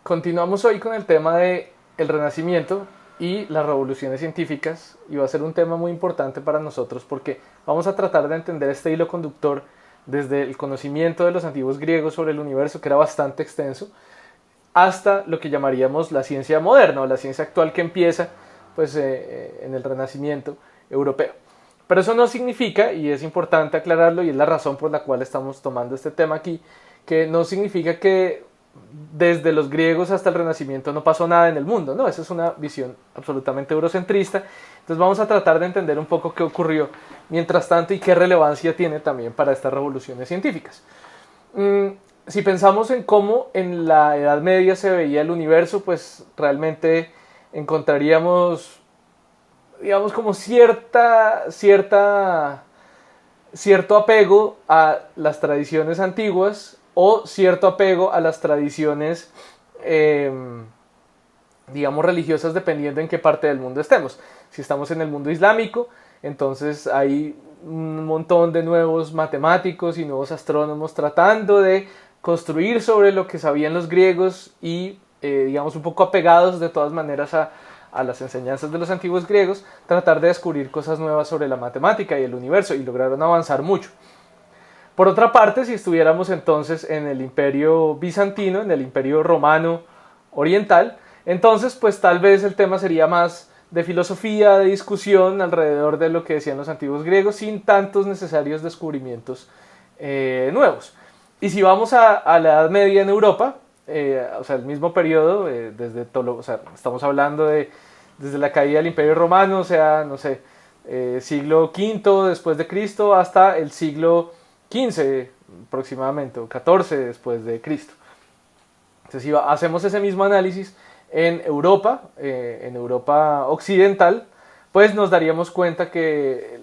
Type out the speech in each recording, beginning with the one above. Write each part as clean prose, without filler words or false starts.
Continuamos hoy con el tema de el Renacimiento y las revoluciones científicas, y va a ser un tema muy importante para nosotros porque vamos a tratar de entender este hilo conductor desde el conocimiento de los antiguos griegos sobre el universo, que era bastante extenso, hasta lo que llamaríamos la ciencia moderna o la ciencia actual que empieza en el Renacimiento europeo. Pero eso no significa, y es importante aclararlo, y es la razón por la cual estamos tomando este tema aquí, que no significa que desde los griegos hasta el Renacimiento no pasó nada en el mundo, no, esa es una visión absolutamente eurocentrista. Entonces vamos a tratar de entender un poco qué ocurrió mientras tanto y qué relevancia tiene también para estas revoluciones científicas. Si pensamos en cómo en la Edad Media se veía el universo, pues realmente encontraríamos, digamos, como cierto apego a las tradiciones antiguas o cierto apego a las tradiciones, eh, digamos, religiosas, dependiendo en qué parte del mundo estemos. Si estamos en el mundo islámico, entonces hay un montón de nuevos matemáticos y nuevos astrónomos tratando de construir sobre lo que sabían los griegos y, digamos, un poco apegados de todas maneras a las enseñanzas de los antiguos griegos, tratar de descubrir cosas nuevas sobre la matemática y el universo, y lograron avanzar mucho. Por otra parte, si estuviéramos entonces en el imperio bizantino, en el imperio romano oriental, entonces pues tal vez el tema sería más de filosofía, de discusión alrededor de lo que decían los antiguos griegos, sin tantos necesarios descubrimientos nuevos. Y si vamos a la Edad Media en Europa, o sea, el mismo periodo, o sea, estamos hablando de desde la caída del Imperio Romano, o sea, no sé, siglo V después de Cristo hasta el siglo XV aproximadamente, o XIV después de Cristo. Entonces, si hacemos ese mismo análisis en Europa occidental, pues nos daríamos cuenta que,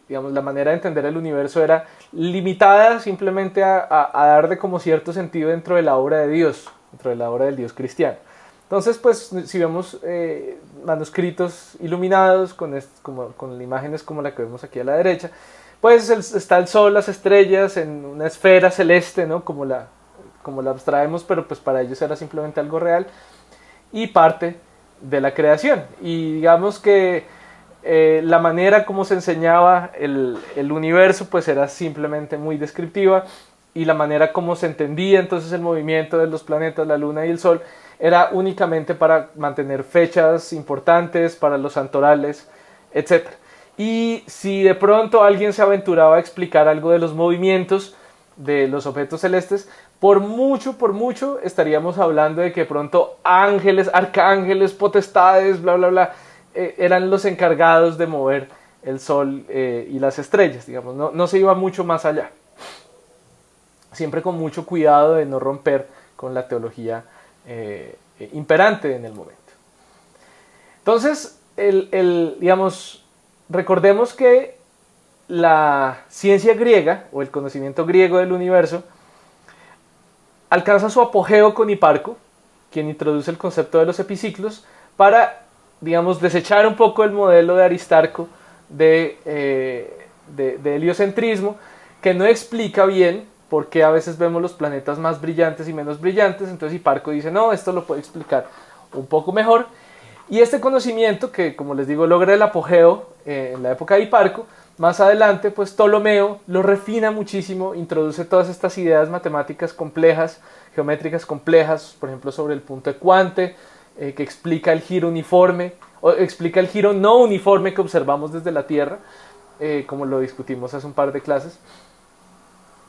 digamos, la manera de entender el universo era limitada simplemente a darle como cierto sentido dentro de la obra de Dios, dentro de la obra del Dios cristiano. Entonces, pues, si vemos manuscritos iluminados con imágenes como la que vemos aquí a la derecha, pues está el sol, las estrellas en una esfera celeste, ¿no? Como la abstraemos, pero pues para ellos era simplemente algo real y parte de la creación. Y digamos que la manera como se enseñaba el universo pues era simplemente muy descriptiva, y la manera como se entendía entonces el movimiento de los planetas, la luna y el sol era únicamente para mantener fechas importantes, para los santorales, etc. Y si de pronto alguien se aventuraba a explicar algo de los movimientos de los objetos celestes, por mucho, estaríamos hablando de que pronto ángeles, arcángeles, potestades, bla, bla, bla, eran los encargados de mover el sol y las estrellas, digamos, no se iba mucho más allá. Siempre con mucho cuidado de no romper con la teología imperante en el momento. Entonces, digamos, recordemos que la ciencia griega o el conocimiento griego del universo alcanza su apogeo con Hiparco, quien introduce el concepto de los epiciclos para, digamos, desechar un poco el modelo de Aristarco de heliocentrismo, que no explica bien por qué a veces vemos los planetas más brillantes y menos brillantes. Entonces Hiparco dice, no, esto lo puede explicar un poco mejor. Y este conocimiento, que como les digo logra el apogeo en la época de Hiparco, más adelante pues Ptolomeo lo refina muchísimo, introduce todas estas ideas matemáticas complejas, geométricas complejas, por ejemplo sobre el punto ecuante, que explica el giro uniforme, o explica el giro no uniforme que observamos desde la Tierra, como lo discutimos hace un par de clases.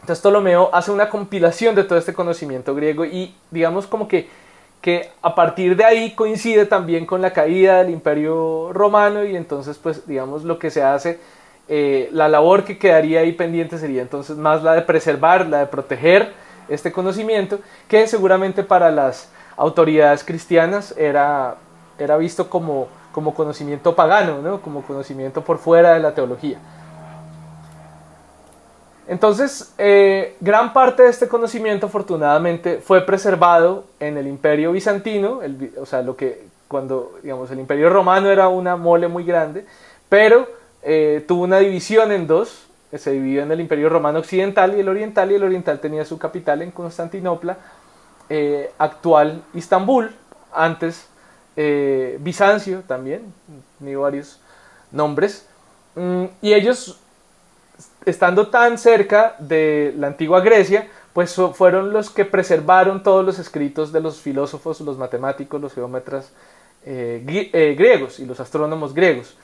Entonces Ptolomeo hace una compilación de todo este conocimiento griego y digamos como que a partir de ahí coincide también con la caída del Imperio Romano, y entonces pues digamos lo que se hace, la labor que quedaría ahí pendiente sería entonces más la de preservar, la de proteger este conocimiento, que seguramente para las autoridades cristianas era visto como conocimiento pagano, ¿no? Como conocimiento por fuera de la teología. Entonces, gran parte de este conocimiento afortunadamente fue preservado en el Imperio Bizantino, o sea, lo que cuando, digamos, el Imperio Romano era una mole muy grande, pero tuvo una división en dos, se dividió en el Imperio Romano Occidental y el Oriental tenía su capital en Constantinopla, actual Istambul, antes Bizancio también, ni varios nombres, y ellos, estando tan cerca de la antigua Grecia, pues fueron los que preservaron todos los escritos de los filósofos, los matemáticos, los geómetras griegos y los astrónomos griegos.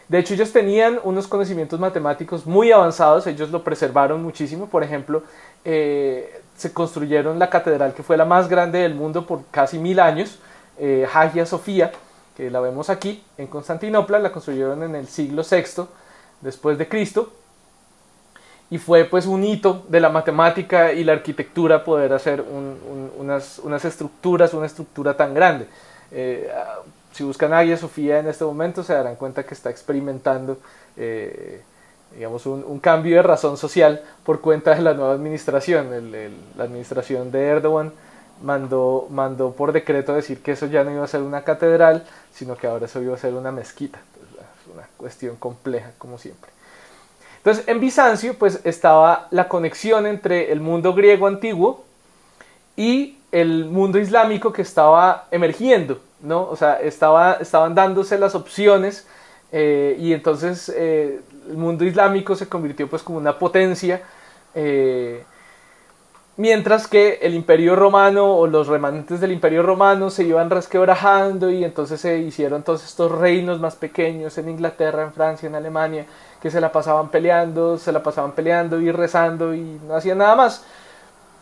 De hecho, ellos tenían unos conocimientos matemáticos muy avanzados, ellos lo preservaron muchísimo. Por ejemplo, se construyeron la catedral que fue la más grande del mundo por casi 1000 años, Hagia Sofía, que la vemos aquí en Constantinopla, la construyeron en el siglo VI después de Cristo, y fue pues un hito de la matemática y la arquitectura poder hacer unas estructuras, una estructura tan grande. Si buscan Hagia Sofía en este momento se darán cuenta que está experimentando digamos un cambio de razón social por cuenta de la nueva administración. La administración de Erdogan mandó por decreto decir que eso ya no iba a ser una catedral, sino que ahora eso iba a ser una mezquita. Entonces, es una cuestión compleja, como siempre. Entonces, en Bizancio pues estaba la conexión entre el mundo griego antiguo y el mundo islámico que estaba emergiendo, ¿no? O sea, estaban dándose las opciones, y entonces el mundo islámico se convirtió pues como una potencia, mientras que el Imperio Romano o los remanentes del Imperio Romano se iban resquebrajando, y entonces se hicieron todos estos reinos más pequeños en Inglaterra, en Francia, en Alemania, que se la pasaban peleando y rezando y no hacían nada más.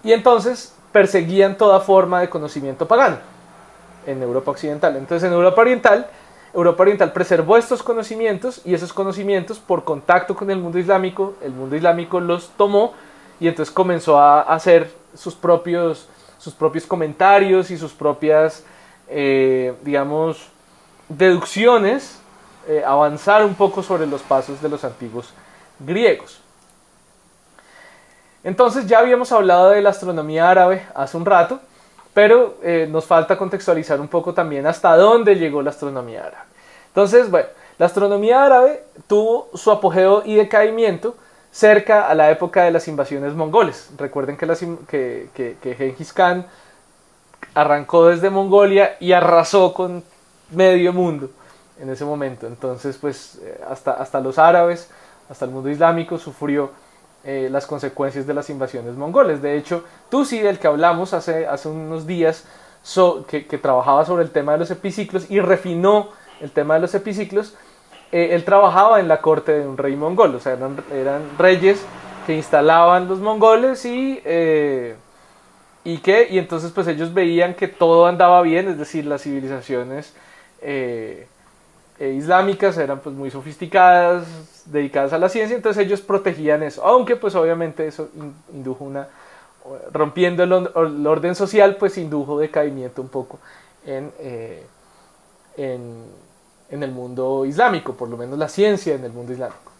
Y entonces perseguían toda forma de conocimiento pagano en Europa Occidental. Entonces en Europa Oriental preservó estos conocimientos, y esos conocimientos, por contacto con el mundo islámico los tomó, y entonces comenzó a hacer sus propios comentarios y sus propias, digamos, deducciones, avanzar un poco sobre los pasos de los antiguos griegos. Entonces ya habíamos hablado de la astronomía árabe hace un rato, pero nos falta contextualizar un poco también hasta dónde llegó la astronomía árabe. Entonces, bueno, la astronomía árabe tuvo su apogeo y decaimiento cerca a la época de las invasiones mongoles. Recuerden que Gengis Khan arrancó desde Mongolia y arrasó con medio mundo en ese momento. Entonces, pues hasta los árabes, hasta el mundo islámico sufrió las consecuencias de las invasiones mongoles. De hecho, Tusi, del que hablamos hace unos días, que trabajaba sobre el tema de los epiciclos y refinó el tema de los epiciclos, él trabajaba en la corte de un rey mongol. O sea, eran reyes que instalaban los mongoles, y entonces pues ellos veían que todo andaba bien, es decir, las civilizaciones islámicas eran pues muy sofisticadas, dedicadas a la ciencia, entonces ellos protegían eso, aunque pues obviamente eso indujo rompiendo el orden social, pues indujo decaimiento un poco en el mundo islámico, por lo menos la ciencia en el mundo islámico.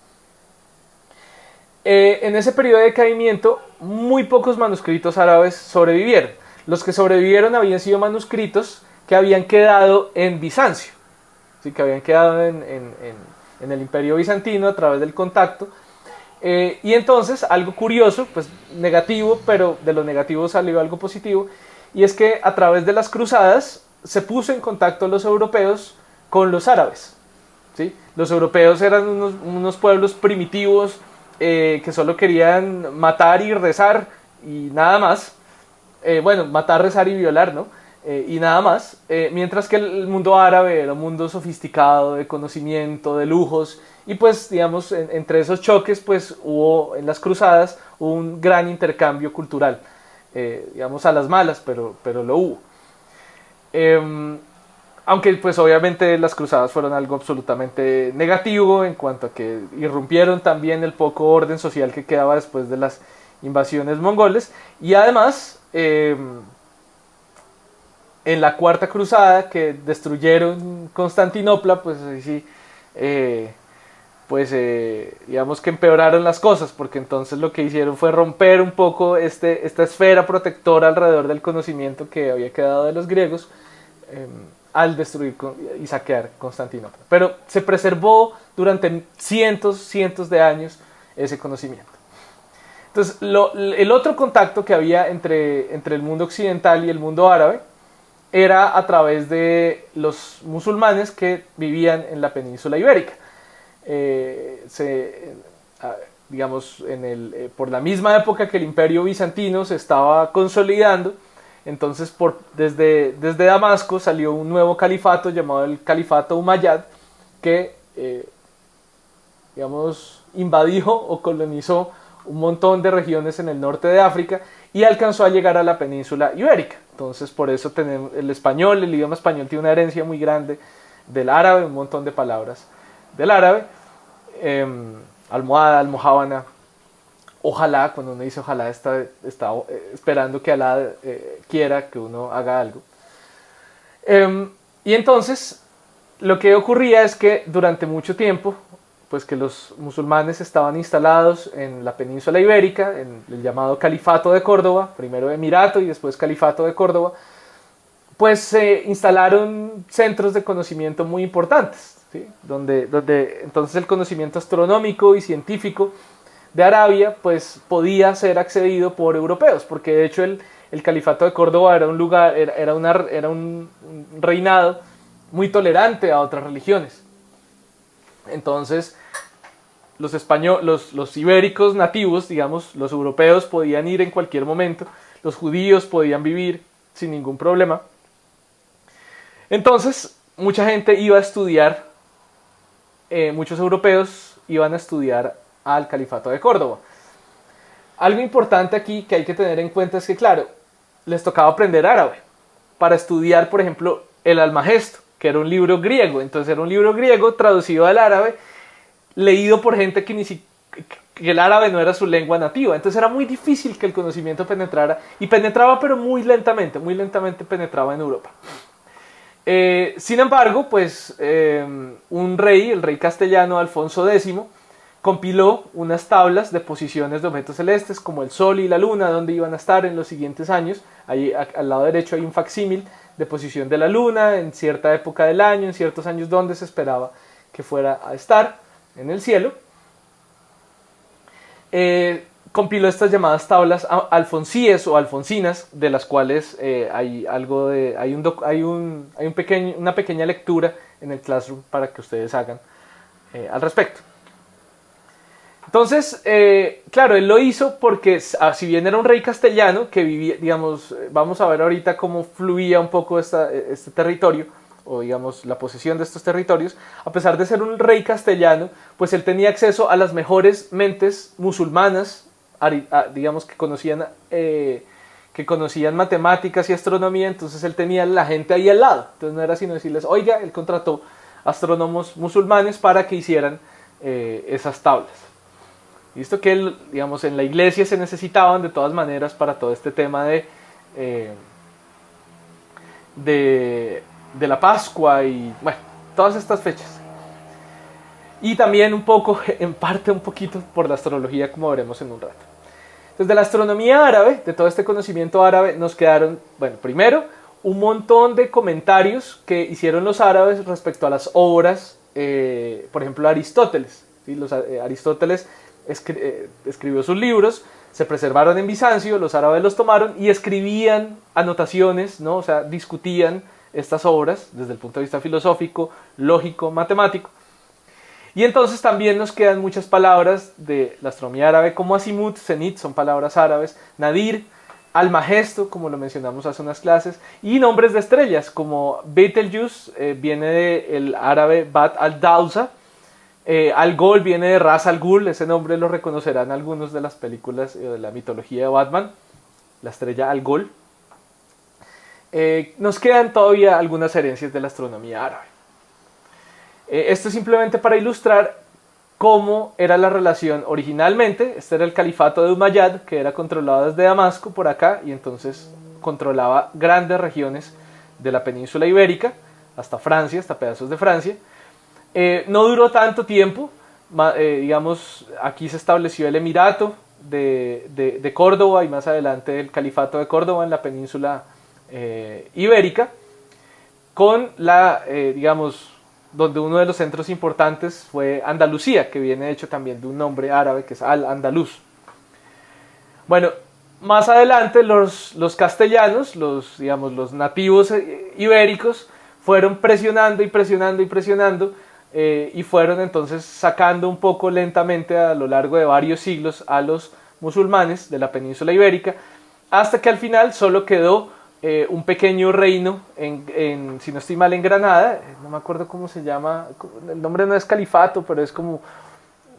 En ese periodo de decaimiento, muy pocos manuscritos árabes sobrevivieron. Los que sobrevivieron habían sido manuscritos que habían quedado en Bizancio, ¿sí? Que habían quedado en el Imperio Bizantino a través del contacto. Y entonces, algo curioso, pues negativo, pero de lo negativo salió algo positivo, y es que a través de las cruzadas se puso en contacto los europeos con los árabes, ¿sí? Los europeos eran unos pueblos primitivos, que solo querían matar y rezar y nada más. Bueno, matar, rezar y violar, ¿no? Y nada más. Mientras que el mundo árabe era un mundo sofisticado, de conocimiento, de lujos, y pues digamos entre esos choques pues en las cruzadas hubo un gran intercambio cultural, digamos a las malas, pero lo hubo. Aunque pues obviamente las cruzadas fueron algo absolutamente negativo en cuanto a que irrumpieron también el poco orden social que quedaba después de las invasiones mongoles, y además en la cuarta cruzada, que destruyeron Constantinopla, pues ahí sí, digamos que empeoraron las cosas, porque entonces lo que hicieron fue romper un poco esta esfera protectora alrededor del conocimiento que había quedado de los griegos, al destruir y saquear Constantinopla. Pero se preservó durante cientos de años ese conocimiento. Entonces, el otro contacto que había entre el mundo occidental y el mundo árabe era a través de los musulmanes que vivían en la península ibérica. Eh, se, digamos, por la misma época que el imperio bizantino se estaba consolidando, entonces desde Damasco salió un nuevo califato llamado el Califato Umayyad, que digamos, invadió o colonizó un montón de regiones en el norte de África y alcanzó a llegar a la península ibérica. Entonces, por eso tenemos el español, el idioma español tiene una herencia muy grande del árabe, un montón de palabras del árabe. Almohada, almojábana. Ojalá, cuando uno dice ojalá, está esperando que Alá quiera que uno haga algo. Y entonces, lo que ocurría es que durante mucho tiempo, pues que los musulmanes estaban instalados en la península ibérica, en el llamado Califato de Córdoba, primero Emirato y después Califato de Córdoba, pues se instalaron centros de conocimiento muy importantes, ¿sí? donde entonces el conocimiento astronómico y científico de Arabia pues podía ser accedido por europeos, porque de hecho el Califato de Córdoba era un lugar, era un reinado muy tolerante a otras religiones. Entonces, los ibéricos nativos, digamos, los europeos podían ir en cualquier momento, los judíos podían vivir sin ningún problema. Entonces, mucha gente iba a estudiar, muchos europeos iban a estudiar al Califato de Córdoba. Algo importante aquí que hay que tener en cuenta es que, claro, les tocaba aprender árabe para estudiar, por ejemplo, el Almagesto, que era un libro griego. Entonces era un libro griego traducido al árabe, leído por gente que el árabe no era su lengua nativa. Entonces era muy difícil que el conocimiento penetrara, y penetraba pero muy lentamente penetraba en Europa. Sin embargo, pues un rey, el rey castellano Alfonso X, compiló unas tablas de posiciones de objetos celestes como el Sol y la Luna, donde iban a estar en los siguientes años. Ahí al lado derecho hay un facsímil de posición de la Luna en cierta época del año, en ciertos años donde se esperaba que fuera a estar en el cielo. Compiló estas llamadas tablas alfonsíes o alfonsinas, de las cuales hay una pequeña lectura en el Classroom para que ustedes hagan al respecto. Entonces, claro, él lo hizo porque, si bien era un rey castellano que vivía, digamos, vamos a ver ahorita cómo fluía un poco este territorio, o digamos la posesión de estos territorios. A pesar de ser un rey castellano, pues él tenía acceso a las mejores mentes musulmanas, digamos, que conocían matemáticas y astronomía. Entonces él tenía la gente ahí al lado. Entonces no era sino decirles, oiga, él contrató astrónomos musulmanes para que hicieran esas tablas. Visto que él, digamos, en la iglesia se necesitaban de todas maneras para todo este tema de la Pascua y, bueno, todas estas fechas. Y también un poco, en parte un poquito por la astrología, como veremos en un rato. Entonces, de la astronomía árabe, de todo este conocimiento árabe, nos quedaron, bueno, primero, un montón de comentarios que hicieron los árabes respecto a las obras, por ejemplo, Aristóteles. ¿Sí? Aristóteles escribió sus libros, se preservaron en Bizancio, los árabes los tomaron y escribían anotaciones, ¿no? O sea, discutían estas obras desde el punto de vista filosófico, lógico, matemático. Y entonces también nos quedan muchas palabras de la astronomía árabe como Azimut, Zenit, son palabras árabes, Nadir, Almagesto, como lo mencionamos hace unas clases, y nombres de estrellas como Betelgeuse, viene del árabe Bat al-Dawsa. Al-Ghul viene de Ras al-Ghul, ese nombre lo reconocerán algunos de las películas de la mitología de Batman, la estrella Al-Ghul. Nos quedan todavía algunas herencias de la astronomía árabe. Esto es simplemente para ilustrar cómo era la relación originalmente. Este era el califato de Umayyad, que era controlado desde Damasco por acá, y entonces controlaba grandes regiones de la península ibérica, hasta Francia, hasta pedazos de Francia. No duró tanto tiempo, digamos, aquí se estableció el Emirato de Córdoba y más adelante el Califato de Córdoba en la península ibérica, con digamos, donde uno de los centros importantes fue Andalucía, que viene hecho también de un nombre árabe que es Al-Andalus. Bueno, más adelante los castellanos, digamos, los nativos ibéricos, fueron presionando y presionando y presionando, y fueron entonces sacando un poco lentamente a lo largo de varios siglos a los musulmanes de la península ibérica, hasta que al final solo quedó un pequeño reino, si no estoy mal, en Granada. No me acuerdo cómo se llama, el nombre no es califato, pero es como,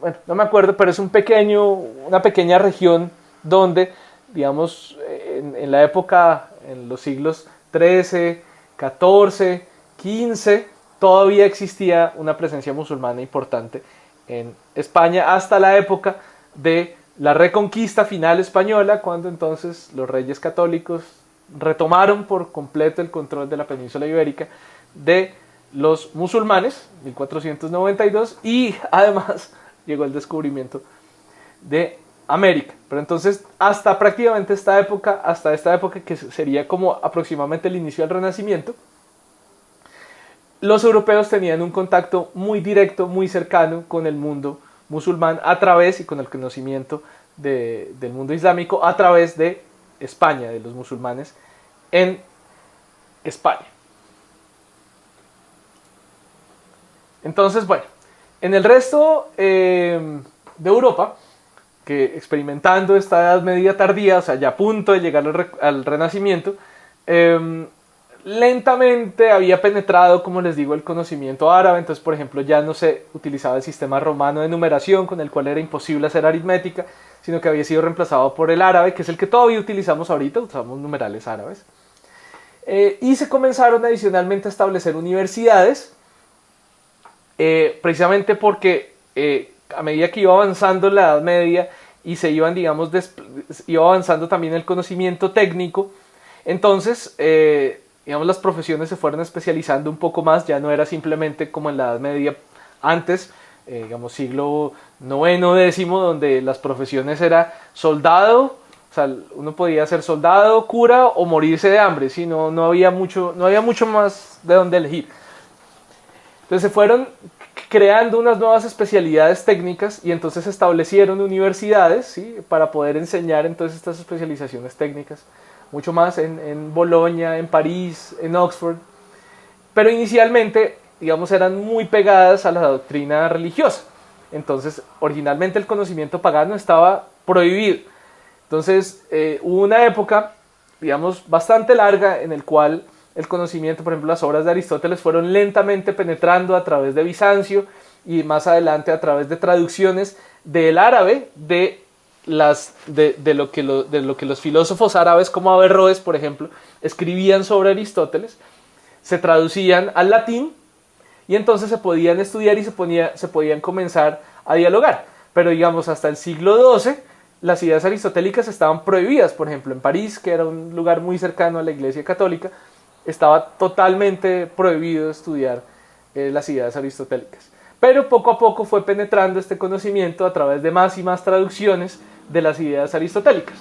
bueno, no me acuerdo, pero es una pequeña región donde, digamos, en la época, en los siglos XIII, XIV, XV, todavía existía una presencia musulmana importante en España, hasta la época de la reconquista final española, cuando entonces los reyes católicos retomaron por completo el control de la península ibérica de los musulmanes, 1492, y además llegó el descubrimiento de América. Pero entonces hasta prácticamente esta época, que sería como aproximadamente el inicio del Renacimiento, los europeos tenían un contacto muy directo, muy cercano con el mundo musulmán a través, y con el conocimiento del mundo islámico a través de España, de los musulmanes en España. Entonces, bueno, en el resto de Europa, que experimentando esta Edad Media tardía, o sea, ya a punto de llegar al Renacimiento, lentamente había penetrado, como les digo, el conocimiento árabe. Entonces, por ejemplo, ya no se utilizaba el sistema romano de numeración, con el cual era imposible hacer aritmética, sino que había sido reemplazado por el árabe, que es el que todavía utilizamos ahorita, usamos numerales árabes. Y se comenzaron adicionalmente a establecer universidades, precisamente porque a medida que iba avanzando la Edad Media y se iban, digamos, iba avanzando también el conocimiento técnico, entonces digamos, las profesiones se fueron especializando un poco más. Ya no era simplemente como en la Edad Media antes, digamos siglo noveno, décimo, donde las profesiones era soldado, o sea, uno podía ser soldado, cura o morirse de hambre, ¿sí? No había mucho más de dónde elegir. Entonces se fueron creando unas nuevas especialidades técnicas y entonces se establecieron universidades, ¿sí? Para poder enseñar entonces estas especializaciones técnicas mucho más en Bolonia, en París, en Oxford, pero inicialmente, digamos, eran muy pegadas a la doctrina religiosa. Entonces, originalmente el conocimiento pagano estaba prohibido. Entonces, hubo una época, digamos, bastante larga en el cual el conocimiento, por ejemplo, las obras de Aristóteles fueron lentamente penetrando a través de Bizancio y más adelante a través de traducciones del árabe de lo que los filósofos árabes como Averroes, por ejemplo, escribían sobre Aristóteles, se traducían al latín y entonces se podían estudiar y se podían comenzar a dialogar. Pero digamos, hasta el siglo XII las ideas aristotélicas estaban prohibidas. Por ejemplo, en París, que era un lugar muy cercano a la Iglesia Católica, estaba totalmente prohibido estudiar las ideas aristotélicas. Pero poco a poco fue penetrando este conocimiento a través de más y más traducciones de las ideas aristotélicas.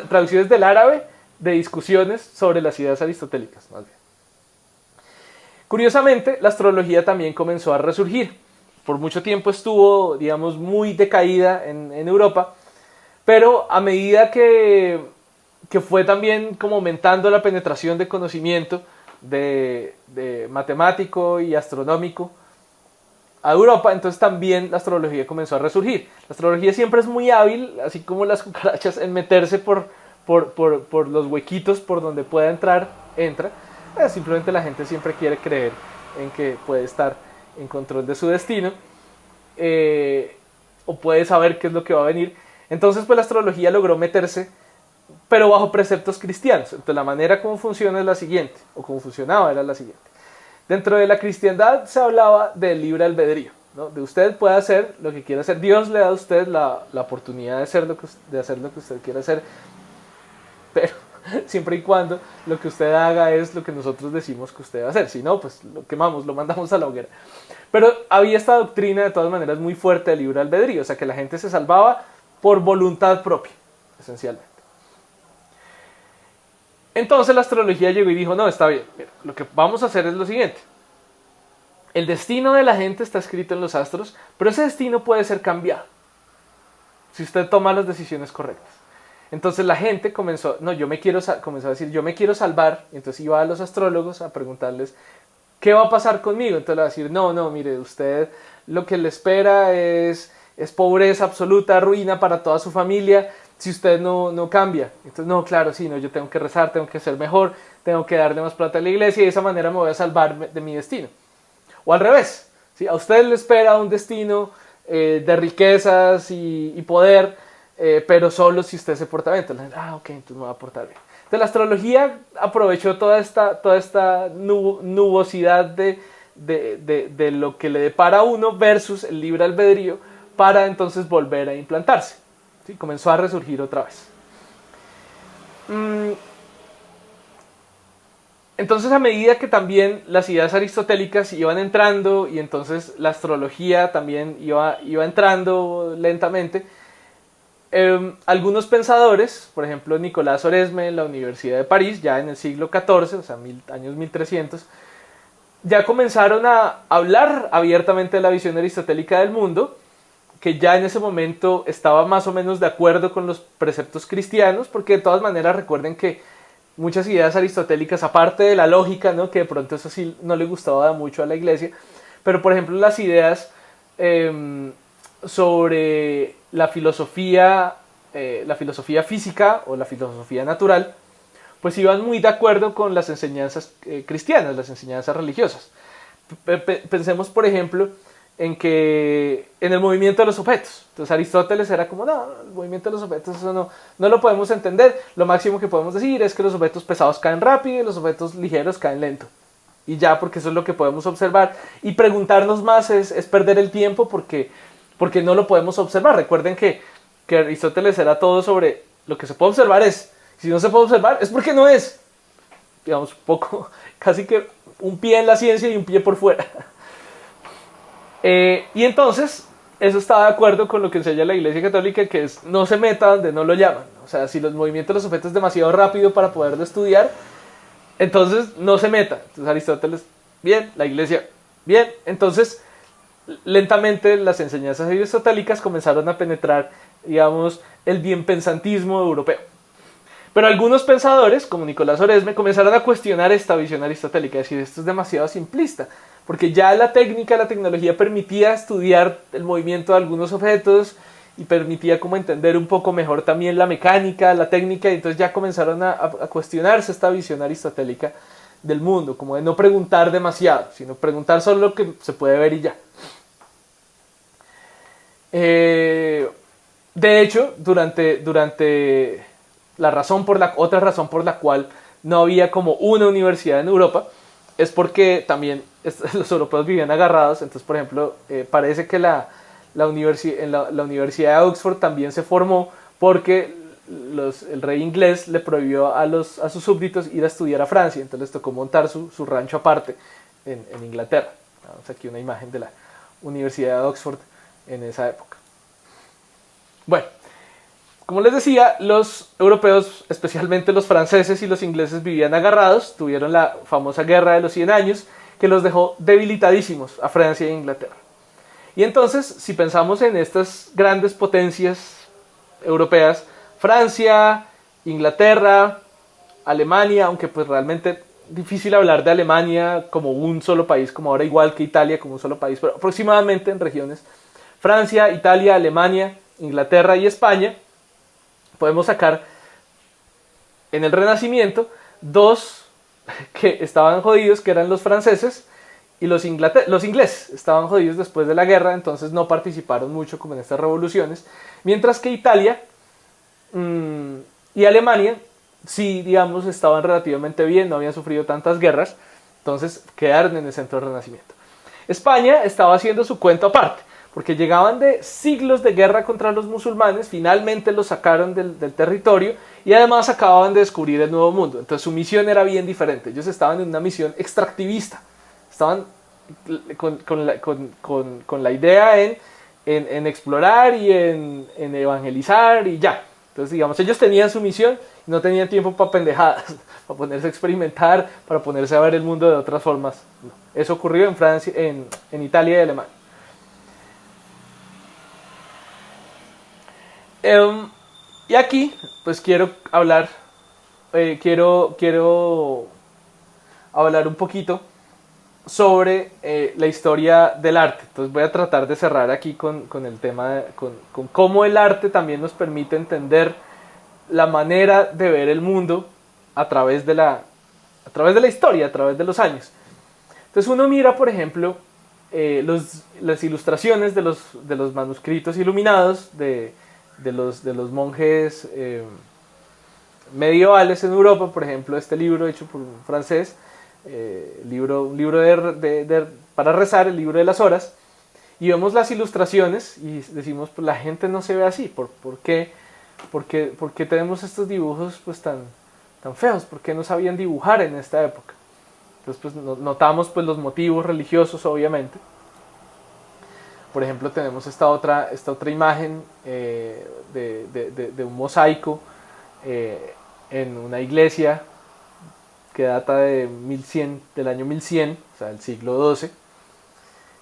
Traducciones del árabe de discusiones sobre las ideas aristotélicas, más bien. Curiosamente, la astrología también comenzó a resurgir. Por mucho tiempo estuvo, digamos, muy decaída en Europa, pero a medida que fue también como aumentando la penetración de conocimiento de matemático y astronómico a Europa, entonces también la astrología comenzó a resurgir. La astrología siempre es muy hábil, así como las cucarachas, en meterse por los huequitos por donde pueda entrar, entra. Simplemente la gente siempre quiere creer en que puede estar en control de su destino, o puede saber qué es lo que va a venir. Entonces, pues la astrología logró meterse, pero bajo preceptos cristianos. Entonces, la manera como funciona es la siguiente, o como funcionaba era la siguiente. Dentro de la cristiandad se hablaba del libre albedrío, ¿no? De usted puede hacer lo que quiera hacer. Dios le da a usted la oportunidad de hacer lo que usted quiera hacer, pero siempre y cuando lo que usted haga es lo que nosotros decimos que usted va a hacer. Si no, pues lo quemamos, lo mandamos a la hoguera. Pero había esta doctrina de todas maneras muy fuerte del libre albedrío, o sea que la gente se salvaba por voluntad propia, esencialmente. Entonces la astrología llegó y dijo, no, está bien, mira, lo que vamos a hacer es lo siguiente. El destino de la gente está escrito en los astros, pero ese destino puede ser cambiado si usted toma las decisiones correctas. Entonces la gente comenzó, no, comenzó a decir, yo me quiero salvar. Entonces iba a los astrólogos a preguntarles, ¿qué va a pasar conmigo? Entonces le va a decir, no, no, mire, usted lo que le espera es pobreza absoluta, ruina para toda su familia, si usted no cambia. Entonces, no, claro, sí, no, yo tengo que rezar, tengo que ser mejor, tengo que darle más plata a la iglesia y de esa manera me voy a salvar de mi destino. O al revés, ¿sí? A usted le espera un destino de riquezas y poder, pero solo si usted se porta bien. Entonces, ok, entonces me voy a portar bien. Entonces la astrología aprovechó toda esta nubosidad de lo que le depara a uno versus el libre albedrío para entonces volver a implantarse. ¿Sí? Comenzó a resurgir otra vez. Entonces, a medida que también las ideas aristotélicas iban entrando y entonces la astrología también iba entrando lentamente, algunos pensadores, por ejemplo Nicolás Oresme en la Universidad de París, ya en el siglo XIV, o sea, años 1300, ya comenzaron a hablar abiertamente de la visión aristotélica del mundo, que ya en ese momento estaba más o menos de acuerdo con los preceptos cristianos, porque de todas maneras recuerden que muchas ideas aristotélicas, aparte de la lógica, ¿no? Que de pronto eso sí no le gustaba mucho a la iglesia, pero por ejemplo las ideas sobre la filosofía física o la filosofía natural, pues iban muy de acuerdo con las enseñanzas cristianas, las enseñanzas religiosas. Pensemos, por ejemplo, en el movimiento de los objetos. Entonces Aristóteles era como, no, el movimiento de los objetos, eso no lo podemos entender. Lo máximo que podemos decir es que los objetos pesados caen rápido y los objetos ligeros caen lento. Y ya, porque eso es lo que podemos observar. Y preguntarnos más es perder el tiempo porque no lo podemos observar. Recuerden que Aristóteles era todo sobre lo que se puede observar es. Si no se puede observar es porque no es. Digamos, poco, casi que un pie en la ciencia y un pie por fuera. Y entonces, eso está de acuerdo con lo que enseña la Iglesia Católica, que es no se meta donde no lo llaman. O sea, si los movimientos de los objetos es demasiado rápido para poderlo estudiar, entonces no se meta. Entonces Aristóteles, bien, la Iglesia, bien. Entonces, lentamente las enseñanzas aristotélicas comenzaron a penetrar, digamos, el bienpensantismo europeo. Pero algunos pensadores, como Nicolás Oresme, comenzaron a cuestionar esta visión aristotélica, es decir, esto es demasiado simplista, porque ya la técnica, la tecnología permitía estudiar el movimiento de algunos objetos y permitía como entender un poco mejor también la mecánica, la técnica, y entonces ya comenzaron a cuestionarse esta visión aristotélica del mundo, como de no preguntar demasiado, sino preguntar solo lo que se puede ver y ya. De hecho, durante otra razón por la cual no había como una universidad en Europa es porque también los europeos vivían agarrados. Entonces, por ejemplo, parece que la Universidad de Oxford también se formó porque el rey inglés le prohibió a sus súbditos ir a estudiar a Francia. Entonces les tocó montar su rancho aparte en Inglaterra. Vamos aquí una imagen de la Universidad de Oxford en esa época. Bueno, como les decía, los europeos, especialmente los franceses y los ingleses, vivían agarrados. Tuvieron la famosa Guerra de los 100 años, que los dejó debilitadísimos a Francia e Inglaterra. Y entonces, si pensamos en estas grandes potencias europeas, Francia, Inglaterra, Alemania, aunque pues realmente difícil hablar de Alemania como un solo país, como ahora igual que Italia como un solo país, pero aproximadamente en regiones, Francia, Italia, Alemania, Inglaterra y España, podemos sacar en el Renacimiento dos que estaban jodidos, que eran los franceses, y los ingleses estaban jodidos después de la guerra, entonces no participaron mucho como en estas revoluciones, mientras que Italia y Alemania sí, digamos, estaban relativamente bien, no habían sufrido tantas guerras, entonces quedaron en el centro del Renacimiento. España estaba haciendo su cuento aparte, porque llegaban de siglos de guerra contra los musulmanes, finalmente los sacaron del territorio y además acababan de descubrir el Nuevo Mundo. Entonces su misión era bien diferente, ellos estaban en una misión extractivista, estaban con la idea en explorar y en evangelizar y ya. Entonces, digamos, ellos tenían su misión y no tenían tiempo para pendejadas, para ponerse a experimentar, para ponerse a ver el mundo de otras formas. No. Eso ocurrió en Francia, en Italia y Alemania. Y aquí, pues quiero hablar, quiero hablar un poquito sobre la historia del arte. Entonces voy a tratar de cerrar aquí con el tema, con cómo el arte también nos permite entender la manera de ver el mundo a través de a través de la historia, a través de los años. Entonces uno mira, por ejemplo, las ilustraciones de los manuscritos iluminados de los monjes medievales en Europa, por ejemplo, este libro hecho por un francés, un libro para rezar, el libro de las horas, y vemos las ilustraciones y decimos, pues la gente no se ve así, ¿por qué? ¿Por qué tenemos estos dibujos pues tan feos? ¿Por qué no sabían dibujar en esta época? Entonces pues notamos pues los motivos religiosos, obviamente. Por ejemplo, tenemos esta otra imagen de un mosaico en una iglesia que data de 1100, del año 1100, o sea, del siglo XII.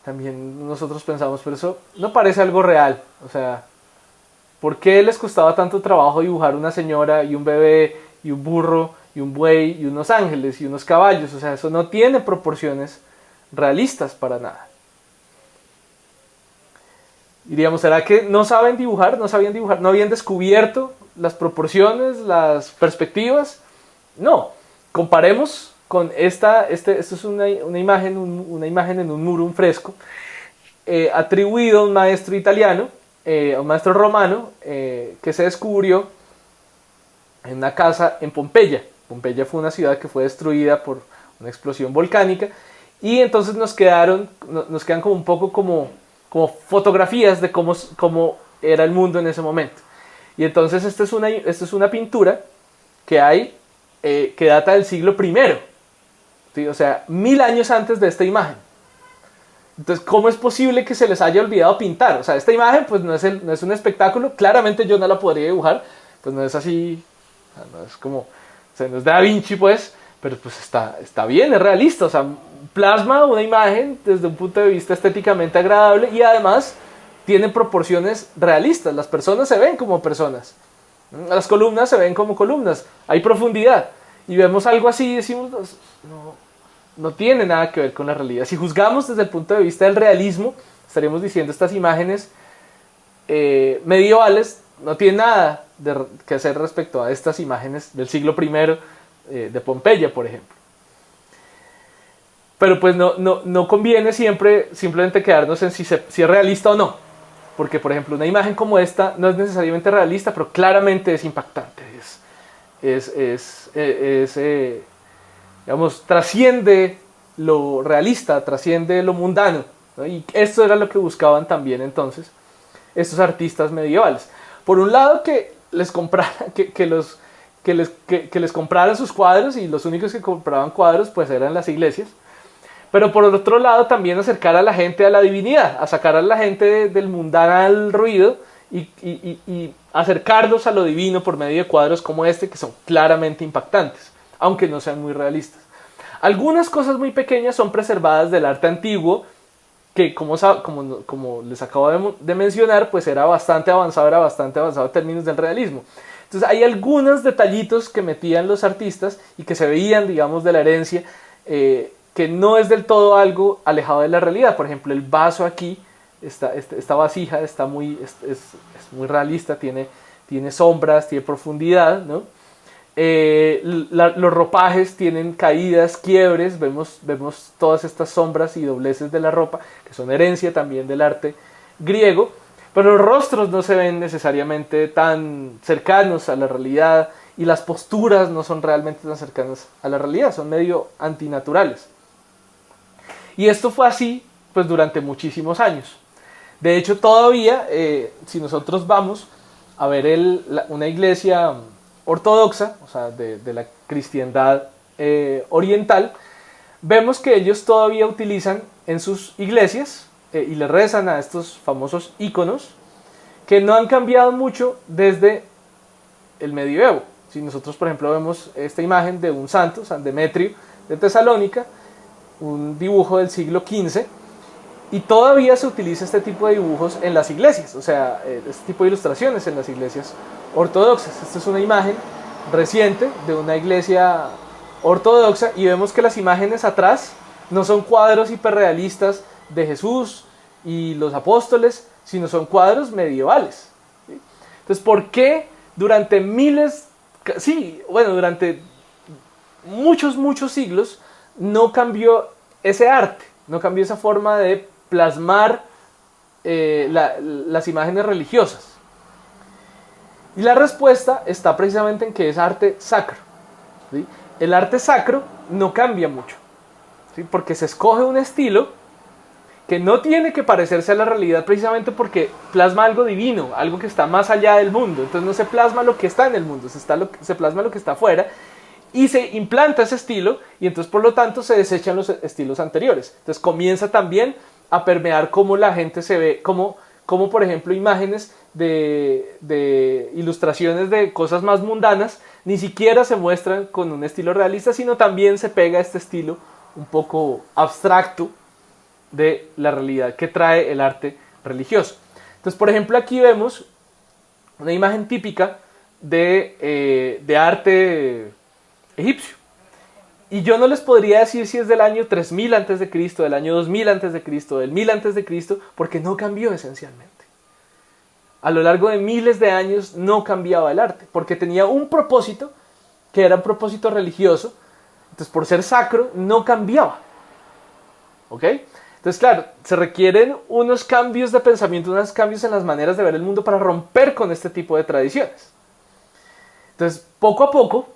También nosotros pensamos, pero eso no parece algo real. O sea, ¿por qué les costaba tanto trabajo dibujar una señora y un bebé y un burro y un buey y unos ángeles y unos caballos? O sea, eso no tiene proporciones realistas para nada. Diríamos, ¿será que no saben dibujar? ¿No sabían dibujar? ¿No habían descubierto las proporciones, las perspectivas? No. Comparemos con esto es una imagen en un muro, un fresco, atribuido a un maestro italiano, a un maestro romano, que se descubrió en una casa en Pompeya. Pompeya fue una ciudad que fue destruida por una explosión volcánica, y entonces nos quedan como un poco como fotografías de cómo era el mundo en ese momento. Y entonces esta es una pintura que hay, que data del siglo I, ¿sí? O sea, 1000 años antes de esta imagen. Entonces, ¿cómo es posible que se les haya olvidado pintar? O sea, esta imagen pues no es un espectáculo, claramente yo no la podría dibujar, pues no es así, no es como, o sea, no es de Da Vinci pues, pero pues está bien, es realista, o sea, plasma una imagen desde un punto de vista estéticamente agradable y además tiene proporciones realistas, las personas se ven como personas, las columnas se ven como columnas, hay profundidad, y vemos algo así y decimos, no tiene nada que ver con la realidad. Si juzgamos desde el punto de vista del realismo, estaríamos diciendo estas imágenes medievales no tienen nada que hacer respecto a estas imágenes del siglo I de Pompeya, por ejemplo. Pero pues no conviene siempre simplemente quedarnos en si es realista o no. Porque, por ejemplo, una imagen como esta no es necesariamente realista, pero claramente es impactante. Digamos, trasciende lo realista, trasciende lo mundano, ¿no? Y esto era lo que buscaban también entonces estos artistas medievales. Por un lado, que les compraran, que les compraran sus cuadros, y los únicos que compraban cuadros pues eran las iglesias. Pero por otro lado, también acercar a la gente a la divinidad, a sacar a la gente del mundanal ruido y acercarlos a lo divino por medio de cuadros como este, que son claramente impactantes, aunque no sean muy realistas. Algunas cosas muy pequeñas son preservadas del arte antiguo, que como les acabo de mencionar, pues era bastante avanzado en términos del realismo. Entonces hay algunos detallitos que metían los artistas y que se veían, digamos, de la herencia, que no es del todo algo alejado de la realidad. Por ejemplo, el vaso aquí, esta vasija es muy realista, tiene sombras, tiene profundidad, ¿no? Los ropajes tienen caídas, quiebres, vemos todas estas sombras y dobleces de la ropa, que son herencia también del arte griego, pero los rostros no se ven necesariamente tan cercanos a la realidad, y las posturas no son realmente tan cercanas a la realidad, son medio antinaturales. Y esto fue así pues durante muchísimos años. De hecho, todavía, si nosotros vamos a ver una iglesia ortodoxa, o sea, de la cristiandad oriental, vemos que ellos todavía utilizan en sus iglesias y le rezan a estos famosos íconos que no han cambiado mucho desde el medioevo. Si nosotros, por ejemplo, vemos esta imagen de un santo, San Demetrio de Tesalónica, un dibujo del siglo XV, y todavía se utiliza este tipo de dibujos en las iglesias, o sea, este tipo de ilustraciones en las iglesias ortodoxas. Esta es una imagen reciente de una iglesia ortodoxa y vemos que las imágenes atrás no son cuadros hiperrealistas de Jesús y los apóstoles, sino son cuadros medievales. ¿Sí? Entonces, ¿por qué durante durante muchos siglos no cambió ese arte, no cambió esa forma de plasmar las imágenes religiosas? Y la respuesta está precisamente en que es arte sacro. ¿Sí? El arte sacro no cambia mucho, ¿sí? Porque se escoge un estilo que no tiene que parecerse a la realidad precisamente porque plasma algo divino, algo que está más allá del mundo. Entonces no se plasma lo que está en el mundo, se plasma lo que está afuera y se implanta ese estilo y entonces por lo tanto se desechan los estilos anteriores. Entonces comienza también a permear cómo la gente se ve, como por ejemplo imágenes de ilustraciones de cosas más mundanas ni siquiera se muestran con un estilo realista, sino también se pega este estilo un poco abstracto de la realidad que trae el arte religioso. Entonces, por ejemplo, aquí vemos una imagen típica de arte egipcio. Y yo no les podría decir si es del año 3000 a.C., del año 2000 a.C., del 1000 a.C., porque no cambió esencialmente. A lo largo de miles de años no cambiaba el arte, porque tenía un propósito, que era un propósito religioso. Entonces, por ser sacro, no cambiaba. ¿Ok? Entonces, claro, se requieren unos cambios de pensamiento, unos cambios en las maneras de ver el mundo para romper con este tipo de tradiciones. Entonces, poco a poco,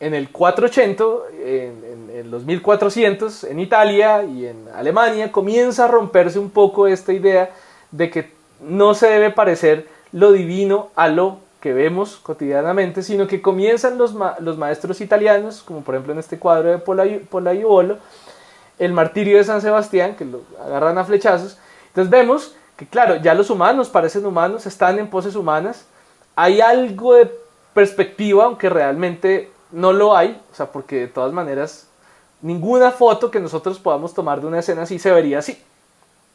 en el 480, en los 1400, en Italia y en Alemania, comienza a romperse un poco esta idea de que no se debe parecer lo divino a lo que vemos cotidianamente, sino que comienzan los maestros italianos, como por ejemplo en este cuadro de Pollaiuolo, el martirio de San Sebastián, que lo agarran a flechazos. Entonces vemos que, claro, ya los humanos parecen humanos, están en poses humanas, hay algo de perspectiva, aunque realmente no lo hay, o sea, porque de todas maneras ninguna foto que nosotros podamos tomar de una escena así se vería así.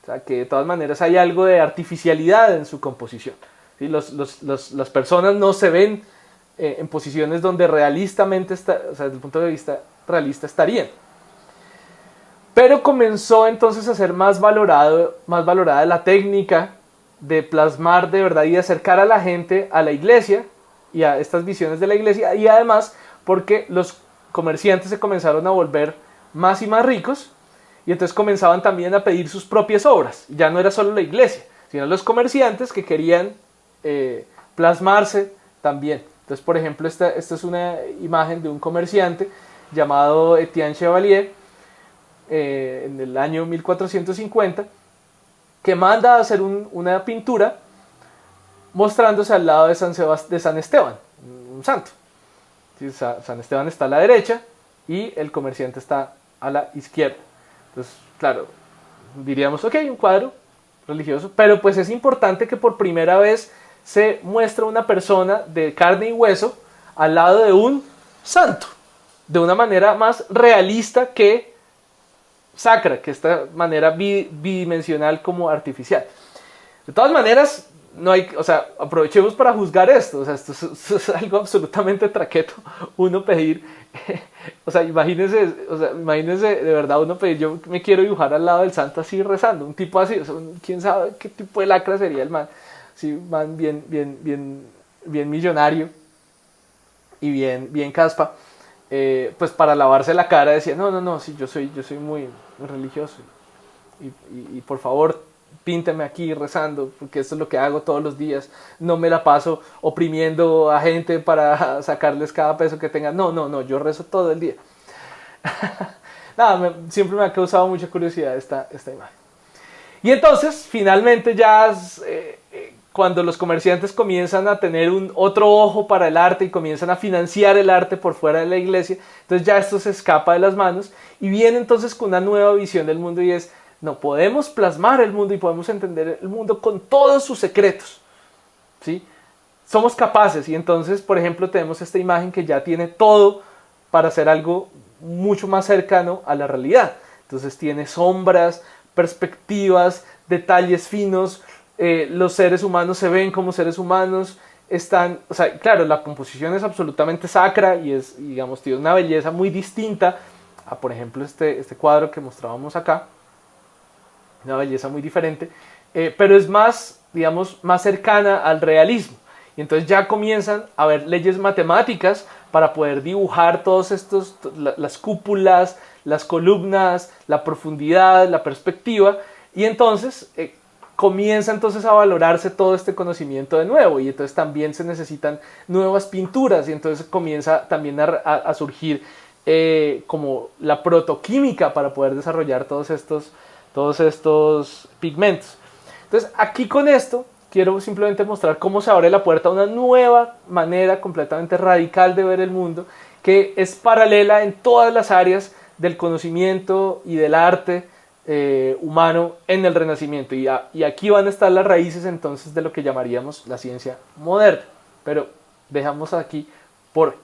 O sea, que de todas maneras hay algo de artificialidad en su composición. ¿Sí? Las personas no se ven en posiciones donde realistamente, o sea, desde el punto de vista realista estarían. Pero comenzó entonces a ser más valorada la técnica de plasmar de verdad y de acercar a la gente a la iglesia y a estas visiones de la iglesia, y además porque los comerciantes se comenzaron a volver más y más ricos y entonces comenzaban también a pedir sus propias obras. Ya no era solo la iglesia, sino los comerciantes que querían plasmarse también. Entonces, por ejemplo, esta es una imagen de un comerciante llamado Etienne Chevalier, en el año 1450, que manda a hacer una pintura mostrándose al lado de San Esteban, un santo. San Esteban está a la derecha y el comerciante está a la izquierda. Entonces, claro, diríamos, ok, un cuadro religioso, pero pues es importante que por primera vez se muestra una persona de carne y hueso al lado de un santo, de una manera más realista que sacra, que esta manera bidimensional como artificial. De todas maneras, no hay, o sea, aprovechemos para juzgar esto. O sea, esto es algo absolutamente traqueto. Uno pedir, o sea, imagínense de verdad uno pedir, yo me quiero dibujar al lado del santo así rezando, un tipo así, o sea, quién sabe qué tipo de lacra sería el man. Sí, man bien millonario y bien caspa. Pues para lavarse la cara decía, no, sí, yo soy muy religioso y por favor pínteme aquí rezando, porque esto es lo que hago todos los días, no me la paso oprimiendo a gente para sacarles cada peso que tengan, no, yo rezo todo el día. Nada, siempre me ha causado mucha curiosidad esta imagen. Y entonces, finalmente ya cuando los comerciantes comienzan a tener otro ojo para el arte y comienzan a financiar el arte por fuera de la iglesia, entonces ya esto se escapa de las manos y viene entonces con una nueva visión del mundo, y es, no, podemos plasmar el mundo y podemos entender el mundo con todos sus secretos, ¿sí? Somos capaces, y entonces, por ejemplo, tenemos esta imagen que ya tiene todo para hacer algo mucho más cercano a la realidad. Entonces tiene sombras, perspectivas, detalles finos, los seres humanos se ven como seres humanos, están, o sea, claro, la composición es absolutamente sacra y es, digamos, tiene una belleza muy distinta a, por ejemplo, este cuadro que mostrábamos acá, una belleza muy diferente, pero es más, digamos, más cercana al realismo. Y entonces ya comienzan a haber leyes matemáticas para poder dibujar todos estos, las cúpulas, las columnas, la profundidad, la perspectiva, y entonces comienza entonces a valorarse todo este conocimiento de nuevo, y entonces también se necesitan nuevas pinturas, y entonces comienza también a surgir como la protoquímica para poder desarrollar todos estos pigmentos. Entonces aquí con esto quiero simplemente mostrar cómo se abre la puerta a una nueva manera completamente radical de ver el mundo, que es paralela en todas las áreas del conocimiento y del arte humano en el Renacimiento. Y aquí van a estar las raíces entonces de lo que llamaríamos la ciencia moderna. Pero dejamos aquí por